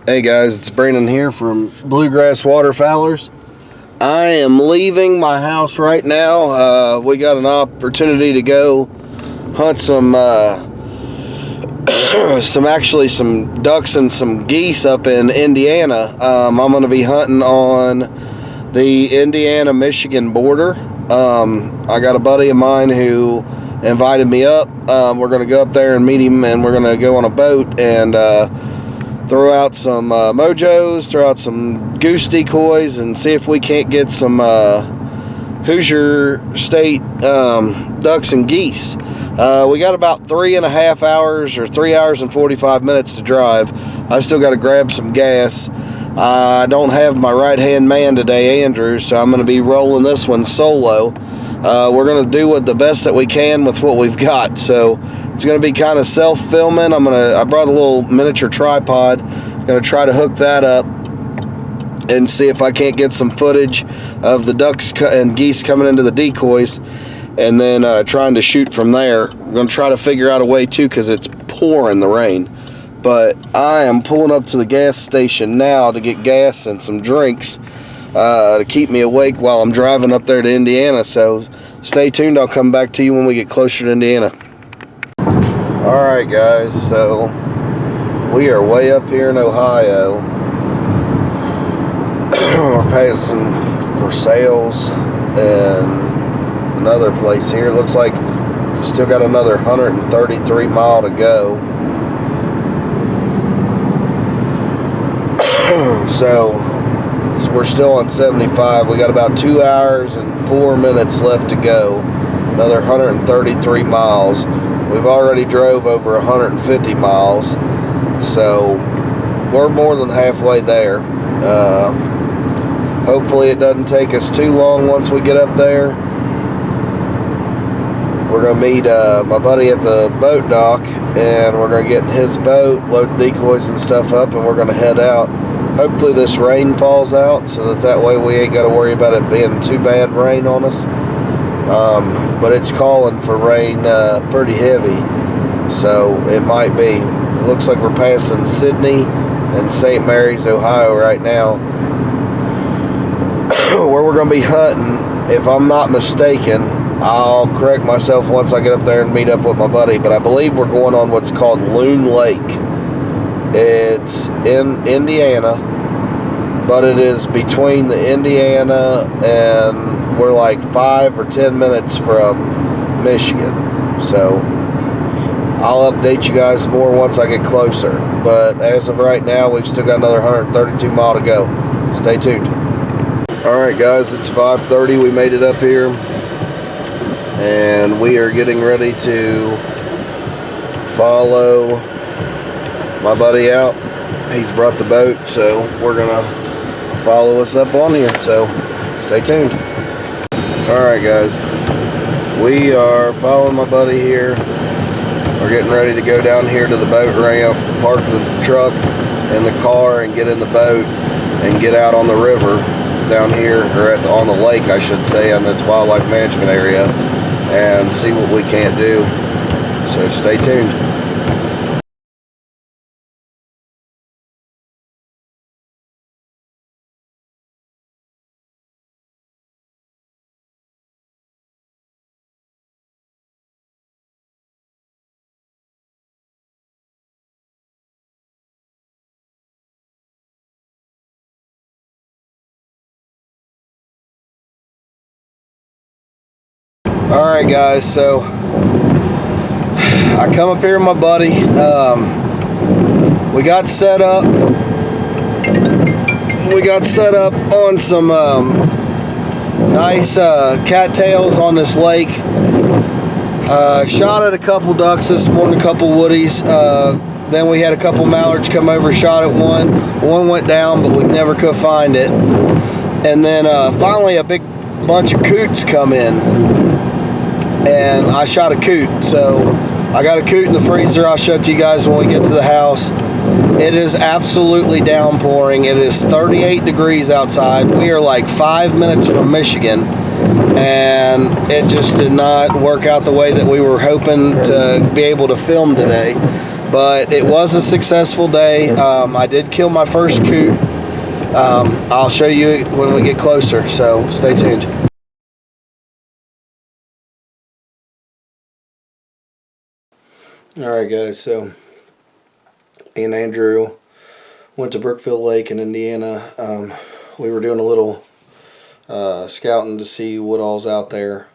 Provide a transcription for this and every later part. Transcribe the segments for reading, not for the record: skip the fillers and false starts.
Hey guys, it's Brandon here from Bluegrass Waterfowlers. I am leaving my house right now. We got an opportunity to go hunt some some ducks and some geese up in Indiana. I'm going to be hunting on the Indiana-Michigan border. I got a buddy of mine who invited me up. We're going to go up there and meet him, and we're going to go on a boat and throw out some mojos, throw out some goose decoys, and see if we can't get some Hoosier State ducks and geese. We got about 3.5 hours, or 3 hours and 45 minutes to drive. I still got to grab some gas. I don't have my right-hand man today, Andrew, so I'm going to be rolling this one solo. We're going to do the best that we can with what we've got, so it's going to be kind of self-filming. I brought a little miniature tripod. I'm going to try to hook that up and see if I can't get some footage of the ducks and geese coming into the decoys, and then trying to shoot from there. I'm going to try to figure out a way too, because it's pouring the rain. But I am pulling up to the gas station now to get gas and some drinks to keep me awake while I'm driving up there to Indiana. So stay tuned. I'll come back to you when we get closer to Indiana. Alright guys, so we are way up here in Ohio. We're passing for sales and another place here. It looks like still got another 133 mile to go. So we're still on 75. We got about 2 hours and 4 minutes left to go. Another 133 miles. We've already drove over 150 miles, so we're more than halfway there. Hopefully it doesn't take us too long once we get up there. We're going to meet my buddy at the boat dock, and we're going to get in his boat, load decoys and stuff up, and we're going to head out. Hopefully this rain falls out, so that way we ain't got to worry about it being too bad rain on us. But it's calling for rain pretty heavy, so it might be. It looks like we're passing Sydney and St. Mary's, Ohio right now, where we're going to be hunting. If I'm not mistaken, I'll correct myself once I get up there and meet up with my buddy, but I believe we're going on what's called Loon Lake. It's in Indiana, but it is between the Indiana and we're like 5 or 10 minutes from Michigan. So I'll update you guys more once I get closer. But as of right now, we've still got another 132 mile to go. Stay tuned. Alright guys, it's 5:30. We made it up here, and we are getting ready to follow my buddy out. He's brought the boat, so we're gonna follow us up on here, so stay tuned. Alright guys, we are following my buddy here. We're getting ready to go down here to the boat ramp, park the truck in the car, and get in the boat and get out on the river down here, or on the lake I should say, on this wildlife management area, and see what we can't do. So stay tuned. Alright guys, so I come up here with my buddy. We got set up on some nice cattails on this lake. Shot at a couple ducks this morning, a couple woodies. Then we had a couple mallards come over, shot at one. One went down, but we never could find it. And then finally a big bunch of coots come in, and I shot a coot. So I got a coot in the freezer. I'll show it to you guys when we get to the house. It is absolutely downpouring. It is 38 degrees outside. We are like 5 minutes from Michigan, and it just did not work out the way that we were hoping to be able to film today. But it was a successful day. I did kill my first coot. I'll show you when we get closer, so stay tuned. Alright guys, so me and Andrew went to Brookville Lake in Indiana. We were doing a little scouting to see what all's out there.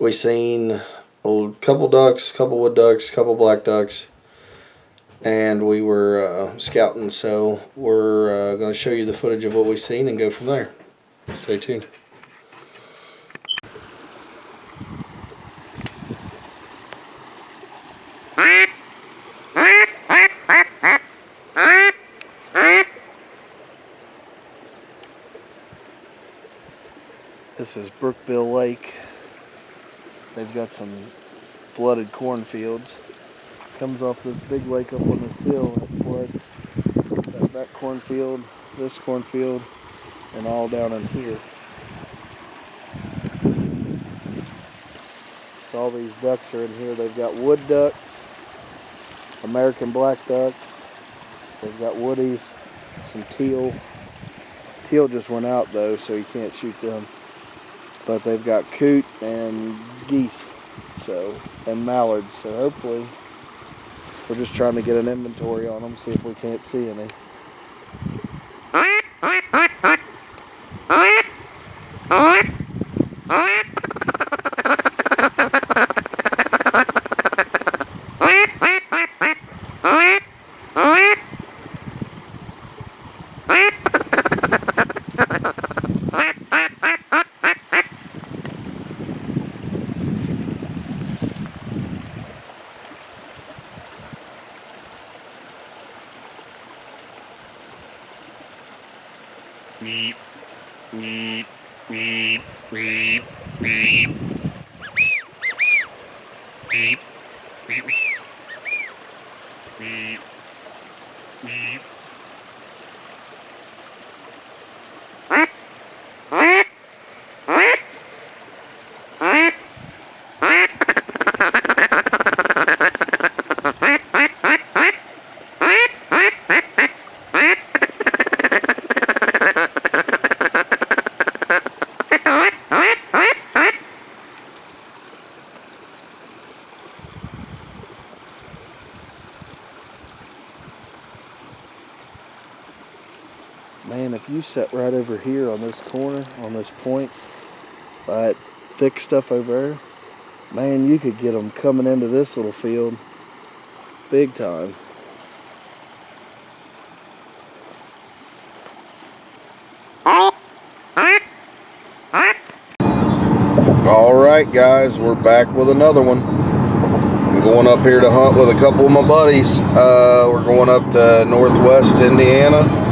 We seen a couple ducks, couple wood ducks, couple black ducks, and we were scouting, so we're going to show you the footage of what we seen and go from there. Stay tuned. This is Brookville Lake. They've got some flooded cornfields. Comes off this big lake up on this hill and floods that cornfield, this cornfield, and all down in here. So all these ducks are in here. They've got wood ducks, American black ducks, they've got woodies, some teal. Teal just went out though, so you can't shoot them. But they've got coot and geese, so, and mallards. So hopefully, we're just trying to get an inventory on them, see if we can't see any. Beep, beep, beep, beep, beep. Beep, beep, beep, beep. Man, if you sat right over here on this corner, on this point, by that thick stuff over there, man, you could get them coming into this little field big time. Alright guys, we're back with another one. I'm going up here to hunt with a couple of my buddies. We're going up to northwest Indiana.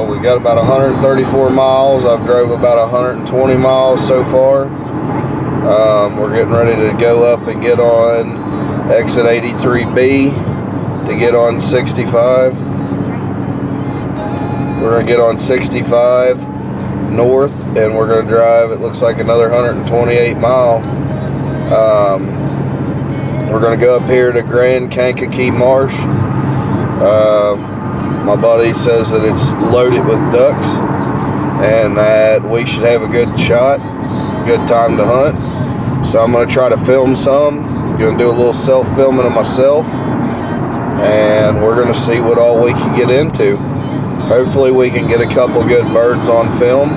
We got about 134 miles. I've drove about 120 miles so far. We're getting ready to go up and get on exit 83B to get on 65. We're going to get on 65 north, and we're going to drive, it looks like, another 128 mile. We're going to go up here to Grand Kankakee Marsh. My buddy says that it's loaded with ducks and that we should have a good shot, good time to hunt. So I'm going to try to film some. I'm going to do a little self-filming of myself, and we're going to see what all we can get into. Hopefully we can get a couple good birds on film.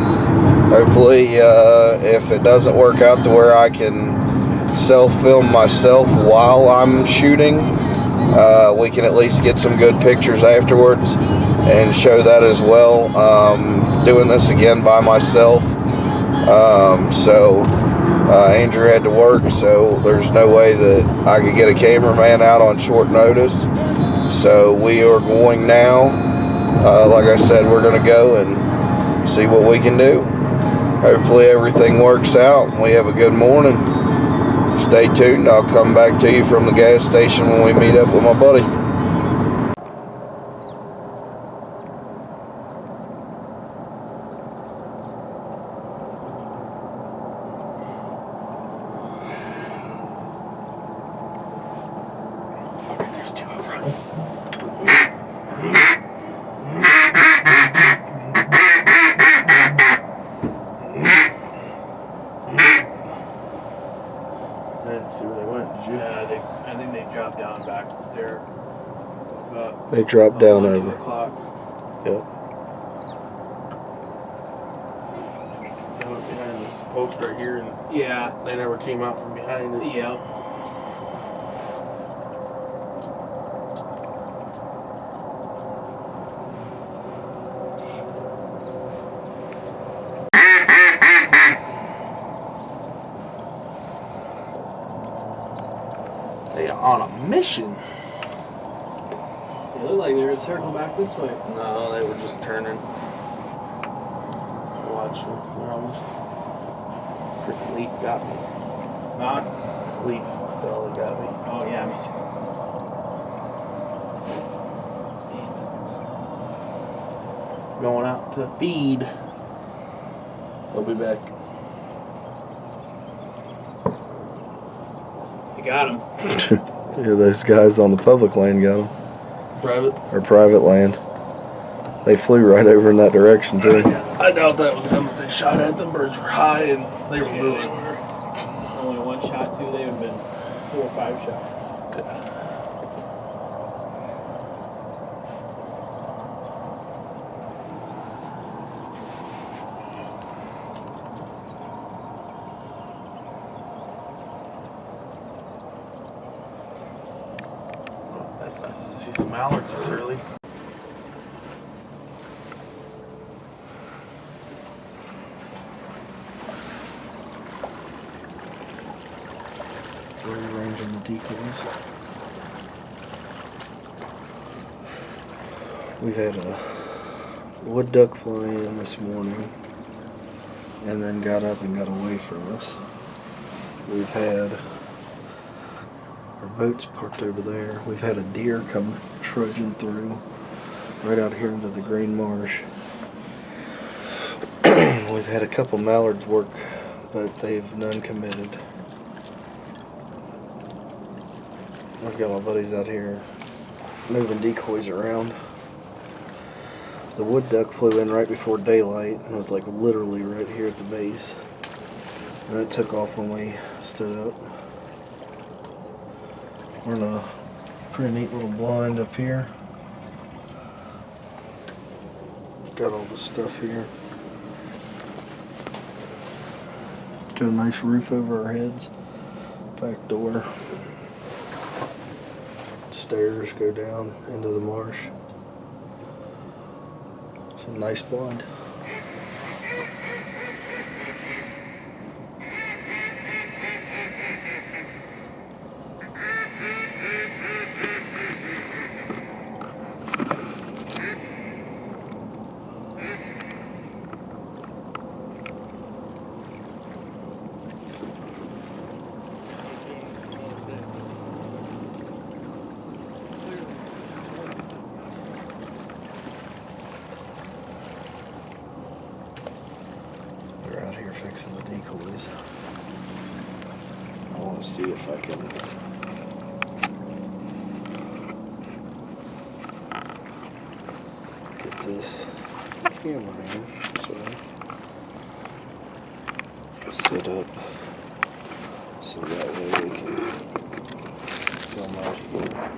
Hopefully if it doesn't work out to where I can self-film myself while I'm shooting, we can at least get some good pictures afterwards and show that as well. Doing this again by myself. Andrew had to work, so there's no way that I could get a cameraman out on short notice. So we are going now. Like I said, we're going to go and see what we can do. Hopefully everything works out and we have a good morning. Stay tuned. I'll come back to you from the gas station when we meet up with my buddy. I didn't see where they went, did you? Yeah, I think they dropped down back there. They dropped down 2 over. o'clock. Yep. They went behind this post right here and Yeah. they never came out from behind it. Yeah. They are on a mission. It looked like they were circling back this way. No, they were just turning. Watch them. They're almost. Freaking leaf got me. Not. Leaf fell and got me. Oh yeah, me too. Going out to feed. They'll be back. You got him. Yeah, those guys on the public land got them. Private. Or private land. They flew right over in that direction too. I doubt that was them that they shot at. Them birds were high and they were Yeah, moving. they were only one shot too. They would have been 4 or 5 shots. That's nice to see some mallards this early. Rearranging the decoys. We've had a wood duck fly in this morning and then got up and got away from us. We've had our boats parked over there. We've had a deer come trudging through right out here into the green marsh. We've had a couple mallards work, but they've none committed. I've got my buddies out here moving decoys around. The wood duck flew in right before daylight and was like literally right here at the base. And it took off when we stood up. We're in a pretty neat little blind up here. Got all the stuff here. Got a nice roof over our heads. Back door. Stairs go down into the marsh. It's a nice blind. They're out here fixing the decoys. I want to see if I can get this camera in so set up so that way we can film out here.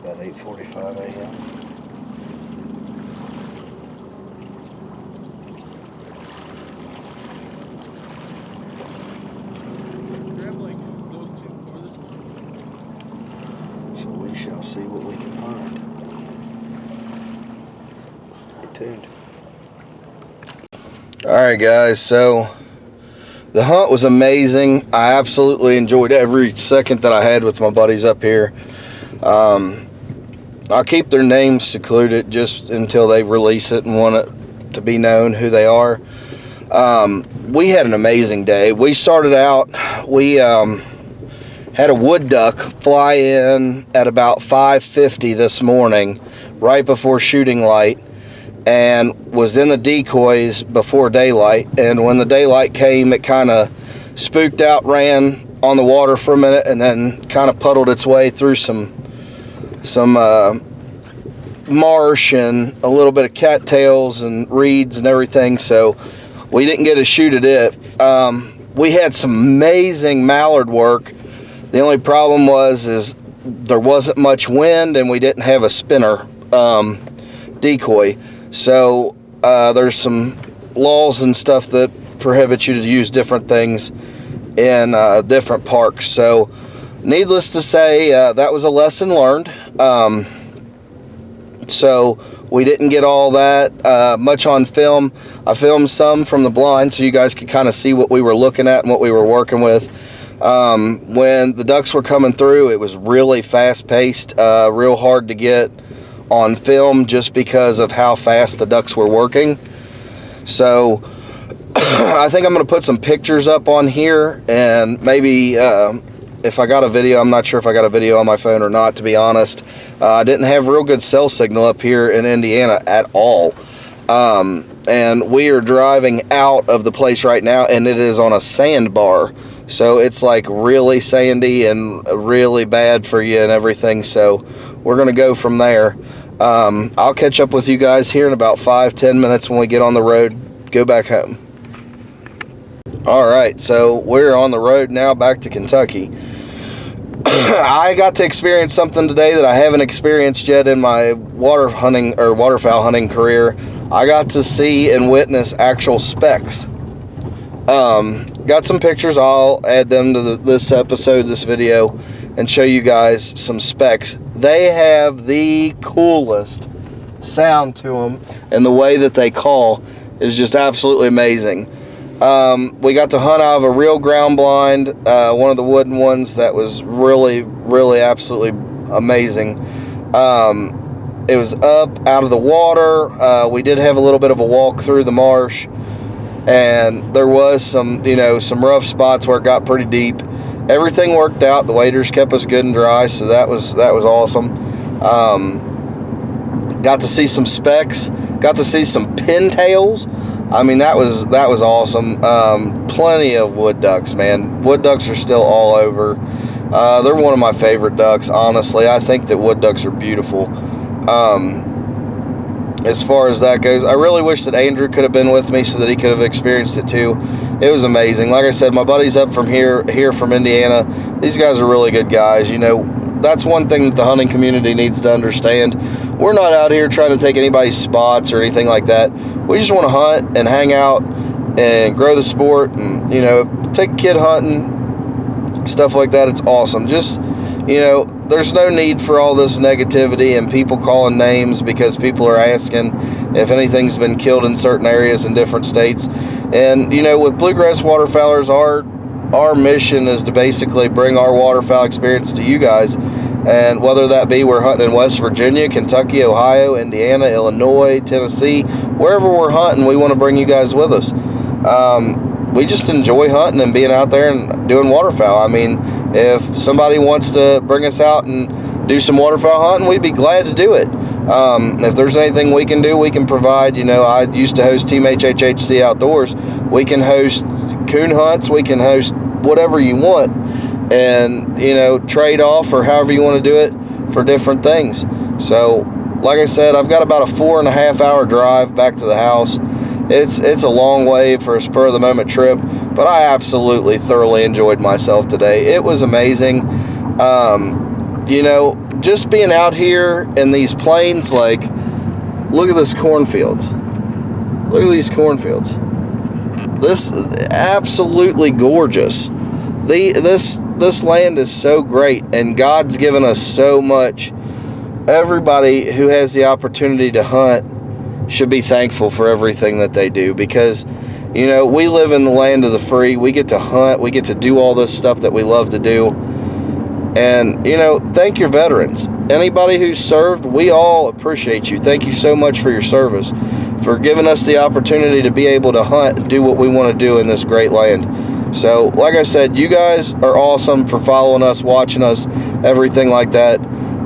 About 8:45 a.m. So we shall see what we can find. Stay tuned. Alright guys, so the hunt was amazing. I absolutely enjoyed every second that I had with my buddies up here. I'll keep their names secluded just until they release it and want it to be known who they are. We had an amazing day. We started out, we had a wood duck fly in at about 5:50 this morning, right before shooting light, and was in the decoys before daylight. And when the daylight came, it kind of spooked out, ran on the water for a minute, and then kind of puddled its way through some marsh and a little bit of cattails and reeds and everything, so we didn't get a shoot at it. We had some amazing mallard work. The only problem is there wasn't much wind, and we didn't have a spinner decoy, so there's some laws and stuff that prohibit you to use different things in different parks. So needless to say, that was a lesson learned. So we didn't get all that much on film. I filmed some from the blind so you guys could kind of see what we were looking at and what we were working with. When the ducks were coming through, it was really fast-paced, real hard to get on film just because of how fast the ducks were working. So I think I'm going to put some pictures up on here, and maybe if I got a video, I'm not sure if I got a video on my phone or not, to be honest. I didn't have real good cell signal up here in Indiana at all. And we are driving out of the place right now, and it is on a sandbar. So it's like really sandy and really bad for you and everything. So we're going to go from there. I'll catch up with you guys here in about 5-10 minutes when we get on the road, go back home. All right, so we're on the road now back to Kentucky. I got to experience something today that I haven't experienced yet in my waterfowl hunting career. I got to see and witness actual specks. Got some pictures. I'll add them to this episode, this video, and show you guys some specks. They have the coolest sound to them, and the way that they call is just absolutely amazing. We got to hunt out of a real ground blind, one of the wooden ones that was really, really absolutely amazing. It was up out of the water. We did have a little bit of a walk through the marsh, and there was some rough spots where it got pretty deep. Everything worked out. The waders kept us good and dry, so that was awesome. Got to see some specks. Got to see some pintails. I mean, that was awesome. Plenty of wood ducks, man. Wood ducks are still all over. They're one of my favorite ducks, honestly. I think that wood ducks are beautiful. As far as that goes, I really wish that Andrew could have been with me so that he could have experienced it too. It was amazing. Like I said, my buddies up from here from Indiana. These guys are really good guys. You know, that's one thing that the hunting community needs to understand. We're not out here trying to take anybody's spots or anything like that. We just want to hunt and hang out and grow the sport, and take a kid hunting, stuff like that. It's awesome. Just there's no need for all this negativity and people calling names because people are asking if anything's been killed in certain areas in different states. And with Bluegrass Waterfowlers, our mission is to basically bring our waterfowl experience to you guys. And whether that be we're hunting in West Virginia, Kentucky, Ohio, Indiana, Illinois, Tennessee, wherever we're hunting, we want to bring you guys with us. We just enjoy hunting and being out there and doing waterfowl. I mean, if somebody wants to bring us out and do some waterfowl hunting, we'd be glad to do it. If there's anything we can do, we can provide. I used to host Team HHHC Outdoors. We can host coon hunts. We can host whatever you want, and trade off or however you want to do it for different things. So like I said, I've got about a 4.5 hour drive back to the house. It's a long way for a spur of the moment trip, but I absolutely thoroughly enjoyed myself today. It was amazing. Just being out here in these plains, like, look at this cornfields. Look at these cornfields. This absolutely gorgeous. This land is so great, and God's given us so much. Everybody who has the opportunity to hunt should be thankful for everything that they do, because we live in the land of the free. We get to hunt, we get to do all this stuff that we love to do. And thank your veterans. anybody who's served, we all appreciate you. Thank you so much for your service, for giving us the opportunity to be able to hunt and do what we want to do in this great land. So, like I said, you guys are awesome for following us, watching us, everything like that.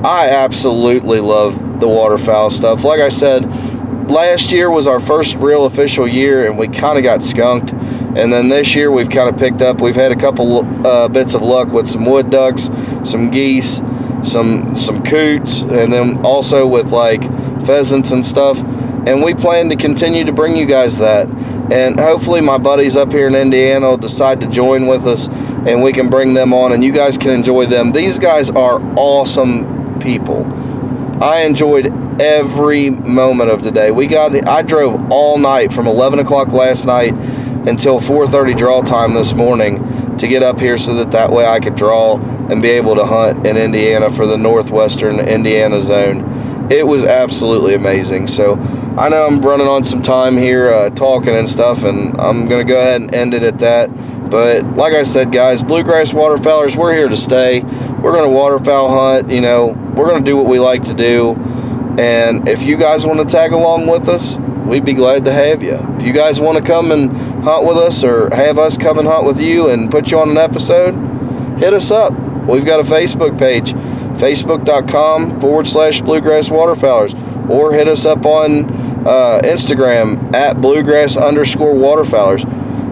I absolutely love the waterfowl stuff. Like I said, last year was our first real official year, and we kind of got skunked. And then this year we've kind of picked up. We've had a couple bits of luck with some wood ducks, some geese, some coots, and then also with like pheasants and stuff. And we plan to continue to bring you guys that. And hopefully my buddies up here in Indiana will decide to join with us, and we can bring them on and you guys can enjoy them. These guys are awesome people. I enjoyed every moment of the day. I drove all night from 11 o'clock last night until 4:30 draw time this morning to get up here so that way I could draw and be able to hunt in Indiana for the northwestern Indiana zone. It was absolutely amazing. So I know I'm running on some time here talking and stuff, and I'm going to go ahead and end it at that. But like I said, guys, Bluegrass Waterfowlers, we're here to stay. We're going to waterfowl hunt. You know, we're going to do what we like to do. And if you guys want to tag along with us, we'd be glad to have you. If you guys want to come and hunt with us, or have us come and hunt with you and put you on an episode, hit us up. We've got a Facebook page, facebook.com/Bluegrass Waterfowlers, or hit us up on Instagram at Bluegrass_Waterfowlers.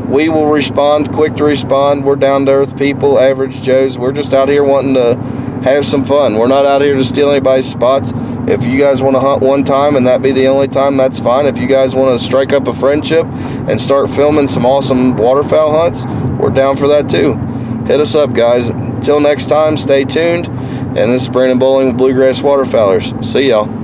We will respond, quick to respond. We're down-to-earth people, average Joes. We're just out here wanting to have some fun. We're not out here to steal anybody's spots. If you guys want to hunt one time and that be the only time, that's fine. If you guys want to strike up a friendship and start filming some awesome waterfowl hunts, we're down for that too. Hit us up, guys. Until next time, stay tuned. And this is Brandon Bowling with Bluegrass Waterfowlers. See y'all.